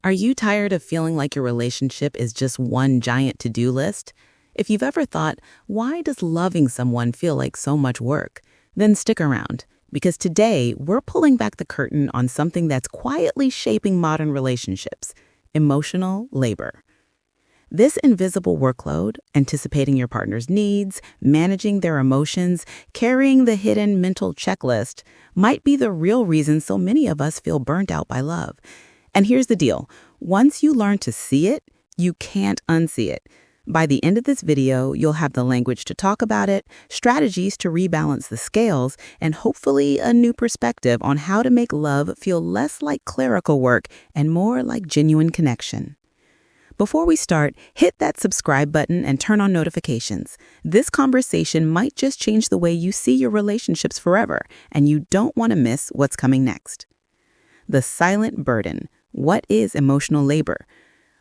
Are you tired of feeling like your relationship is just one giant to-do list? If you've ever thought, why does loving someone feel like so much work? Then stick around, because today we're pulling back the curtain on something that's quietly shaping modern relationships: emotional labor. This invisible workload, anticipating your partner's needs, managing their emotions, carrying the hidden mental checklist, might be the real reason so many of us feel burnt out by love. And here's the deal. Once you learn to see it, you can't unsee it. By the end of this video, you'll have the language to talk about it, strategies to rebalance the scales, and hopefully a new perspective on how to make love feel less like clerical work and more like genuine connection. Before we start, hit that subscribe button and turn on notifications. This conversation might just change the way you see your relationships forever, and you don't want to miss what's coming next. The silent burden. What is emotional labor?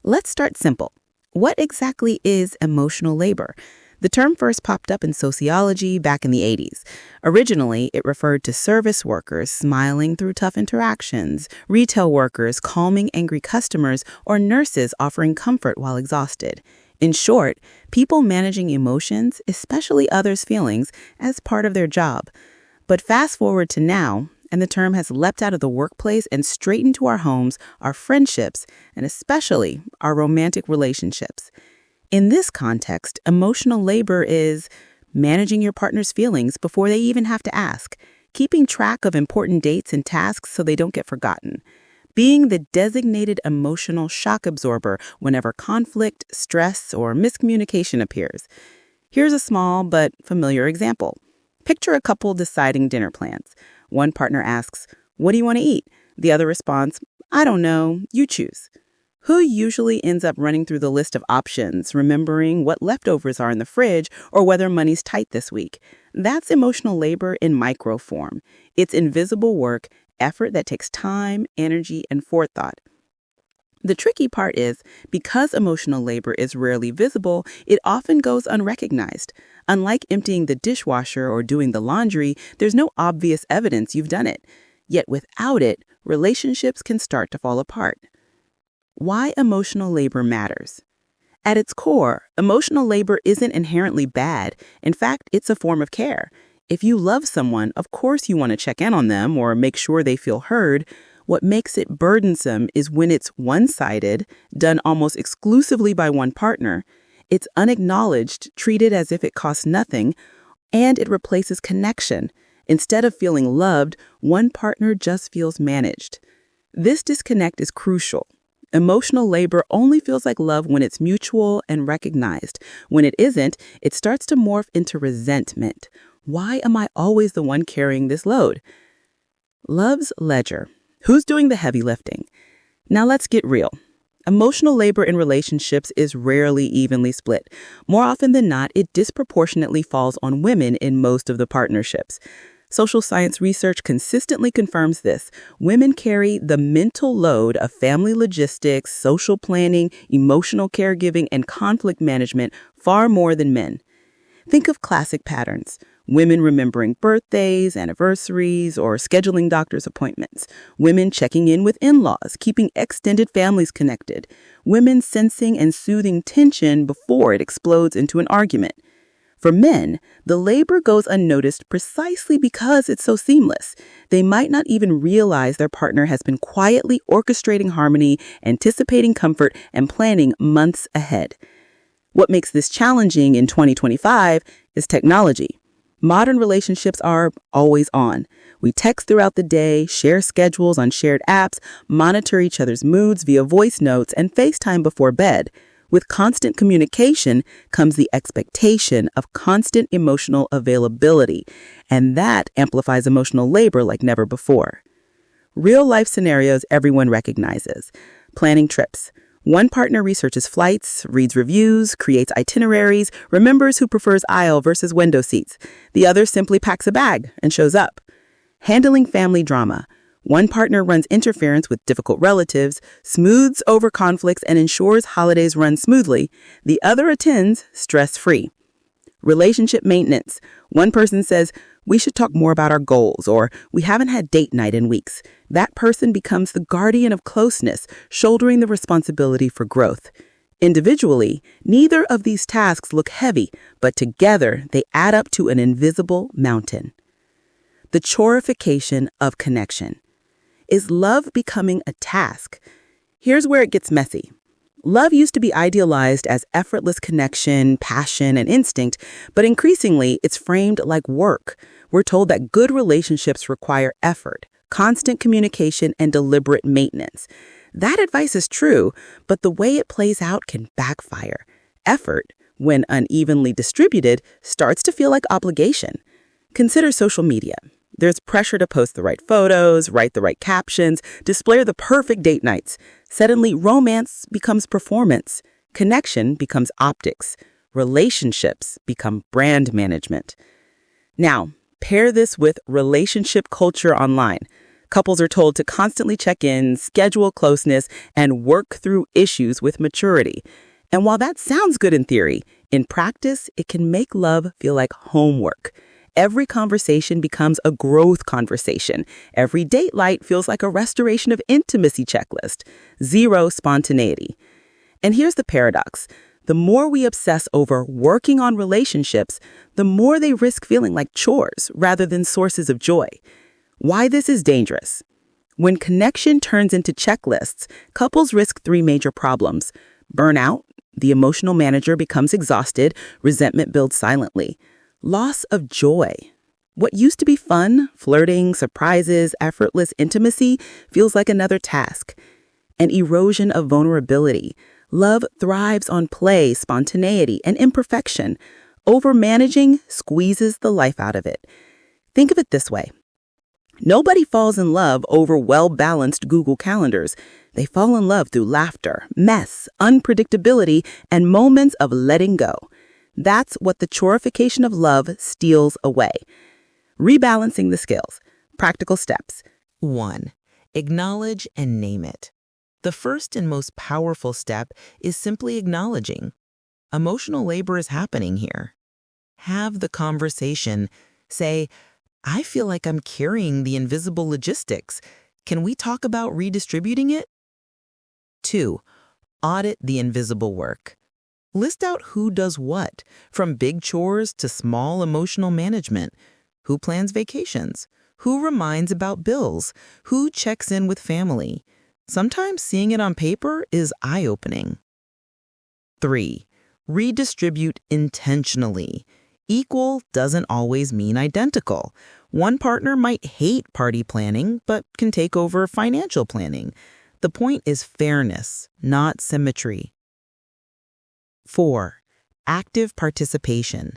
Let's start simple. What exactly is emotional labor? The term first popped up in sociology back in the 80s. Originally, it referred to service workers smiling through tough interactions, retail workers calming angry customers, or nurses offering comfort while exhausted. In short, people managing emotions, especially others' feelings, as part of their job. But fast forward to now, and the term has leapt out of the workplace and straight into our homes, our friendships, and especially our romantic relationships. In this context, emotional labor is managing your partner's feelings before they even have to ask, keeping track of important dates and tasks so they don't get forgotten, being the designated emotional shock absorber whenever conflict, stress, or miscommunication appears. Here's a small but familiar example. Picture a couple deciding dinner plans. One partner asks, "What do you want to eat?" The other responds, "I don't know, you choose." Who usually ends up running through the list of options, remembering what leftovers are in the fridge or whether money's tight this week? That's emotional labor in micro form. It's invisible work, effort that takes time, energy, and forethought. The tricky part is, because emotional labor is rarely visible, it often goes unrecognized. Unlike emptying the dishwasher or doing the laundry, there's no obvious evidence you've done it. Yet without it, relationships can start to fall apart. Why emotional labor matters. At its core, emotional labor isn't inherently bad. In fact, it's a form of care. If you love someone, of course you want to check in on them or make sure they feel heard. What makes it burdensome is when it's one-sided, done almost exclusively by one partner. It's unacknowledged, treated as if it costs nothing, and it replaces connection. Instead of feeling loved, one partner just feels managed. This disconnect is crucial. Emotional labor only feels like love when it's mutual and recognized. When it isn't, it starts to morph into resentment. Why am I always the one carrying this load? Love's ledger. Who's doing the heavy lifting? Now let's get real. Emotional labor in relationships is rarely evenly split. More often than not, it disproportionately falls on women in most of the partnerships. Social science research consistently confirms this. Women carry the mental load of family logistics, social planning, emotional caregiving, and conflict management far more than men. Think of classic patterns. Women remembering birthdays, anniversaries, or scheduling doctor's appointments. Women checking in with in-laws, keeping extended families connected. Women sensing and soothing tension before it explodes into an argument. For men, the labor goes unnoticed precisely because it's so seamless. They might not even realize their partner has been quietly orchestrating harmony, anticipating comfort, and planning months ahead. What makes this challenging in 2025 is technology. Modern relationships are always on. We text throughout the day, share schedules on shared apps, monitor each other's moods via voice notes, and FaceTime before bed. With constant communication comes the expectation of constant emotional availability, and that amplifies emotional labor like never before. Real-life scenarios everyone recognizes. Planning trips. One partner researches flights, reads reviews, creates itineraries, remembers who prefers aisle versus window seats. The other simply packs a bag and shows up. Handling family drama. One partner runs interference with difficult relatives, smooths over conflicts, and ensures holidays run smoothly. The other attends stress-free. Relationship maintenance. One person says, we should talk more about our goals, or we haven't had date night in weeks. That person becomes the guardian of closeness, shouldering the responsibility for growth. Individually, neither of these tasks look heavy, but together they add up to an invisible mountain. The chorification of connection. Is love becoming a task? Here's where it gets messy. Love used to be idealized as effortless connection, passion, and instinct, but increasingly it's framed like work. We're told that good relationships require effort, constant communication, and deliberate maintenance. That advice is true, but the way it plays out can backfire. Effort, when unevenly distributed, starts to feel like obligation. Consider social media. There's pressure to post the right photos, write the right captions, display the perfect date nights. Suddenly, romance becomes performance. Connection becomes optics. Relationships become brand management. Now, pair this with relationship culture online. Couples are told to constantly check in, schedule closeness, and work through issues with maturity. And while that sounds good in theory, in practice, it can make love feel like homework. Every conversation becomes a growth conversation. Every date night feels like a restoration of intimacy checklist. Zero spontaneity. And here's the paradox. The more we obsess over working on relationships, the more they risk feeling like chores rather than sources of joy. Why this is dangerous. When connection turns into checklists, couples risk three major problems. Burnout, the emotional manager becomes exhausted, resentment builds silently. Loss of joy. What used to be fun, flirting, surprises, effortless intimacy feels like another task. An erosion of vulnerability. Love thrives on play, spontaneity, and imperfection. Overmanaging squeezes the life out of it. Think of it this way. Nobody falls in love over well-balanced Google calendars. They fall in love through laughter, mess, unpredictability, and moments of letting go. That's what the chorification of love steals away. Rebalancing the scales. Practical steps. 1. Acknowledge and name it. The first and most powerful step is simply acknowledging. Emotional labor is happening here. Have the conversation. Say, I feel like I'm carrying the invisible logistics. Can we talk about redistributing it? 2. Audit the invisible work. List out who does what, from big chores to small emotional management. Who plans vacations? Who reminds about bills? Who checks in with family? Sometimes seeing it on paper is eye-opening. 3. Redistribute intentionally. Equal doesn't always mean identical. One partner might hate party planning, but can take over financial planning. The point is fairness, not symmetry. 4. Active participation.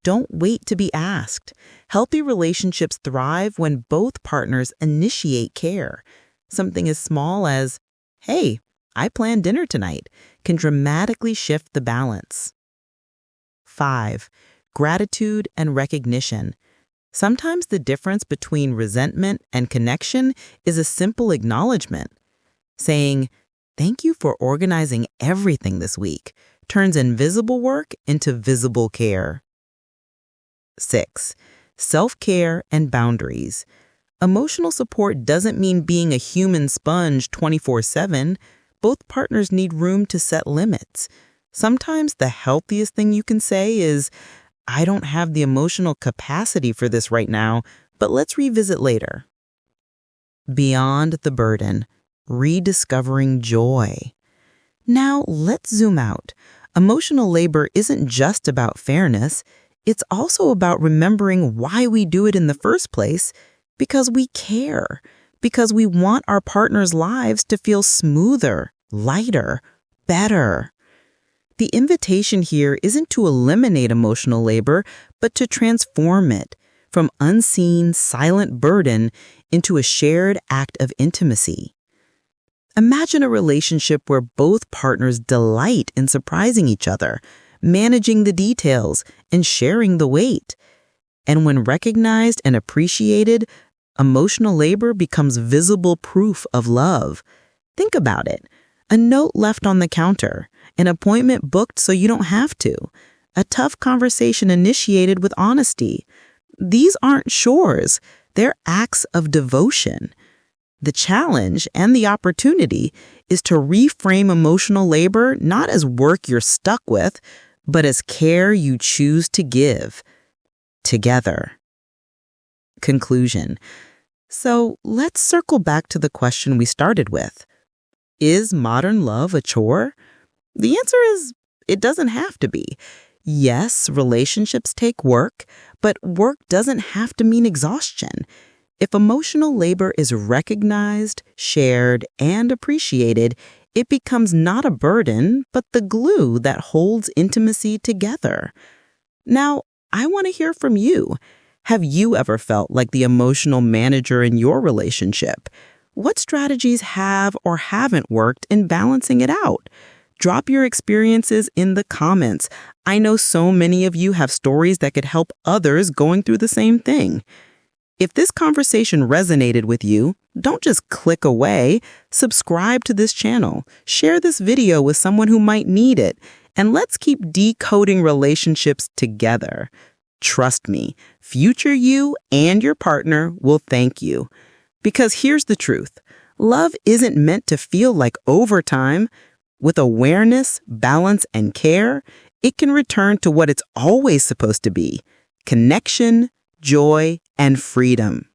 Don't wait to be asked. Healthy relationships thrive when both partners initiate care. Something as small as, hey, I planned dinner tonight, can dramatically shift the balance. 5. Gratitude and recognition. Sometimes the difference between resentment and connection is a simple acknowledgement. Saying, thank you for organizing everything this week, turns invisible work into visible care. 6. Self-care and boundaries. Emotional support doesn't mean being a human sponge 24/7. Both partners need room to set limits. Sometimes the healthiest thing you can say is, I don't have the emotional capacity for this right now, but let's revisit later. Beyond the burden, rediscovering joy. Now let's zoom out. Emotional labor isn't just about fairness. It's also about remembering why we do it in the first place, because we care, because we want our partner's lives to feel smoother, lighter, better. The invitation here isn't to eliminate emotional labor, but to transform it from unseen, silent burden into a shared act of intimacy. Imagine a relationship where both partners delight in surprising each other, managing the details, and sharing the weight. And when recognized and appreciated, emotional labor becomes visible proof of love. Think about it. A note left on the counter, an appointment booked so you don't have to, a tough conversation initiated with honesty. These aren't chores, they're acts of devotion. The challenge and the opportunity is to reframe emotional labor not as work you're stuck with, but as care you choose to give. Together. Conclusion. So let's circle back to the question we started with. Is modern love a chore? The answer is it doesn't have to be. Yes, relationships take work, but work doesn't have to mean exhaustion. If emotional labor is recognized, shared, and appreciated, it becomes not a burden, but the glue that holds intimacy together. Now, I want to hear from you. Have you ever felt like the emotional manager in your relationship? What strategies have or haven't worked in balancing it out? Drop your experiences in the comments. I know so many of you have stories that could help others going through the same thing. If this conversation resonated with you, don't just click away. Subscribe to this channel. Share this video with someone who might need it. And let's keep decoding relationships together. Trust me, future you and your partner will thank you. Because here's the truth. Love isn't meant to feel like overtime. With awareness, balance, and care, it can return to what it's always supposed to be: connection, joy, and freedom.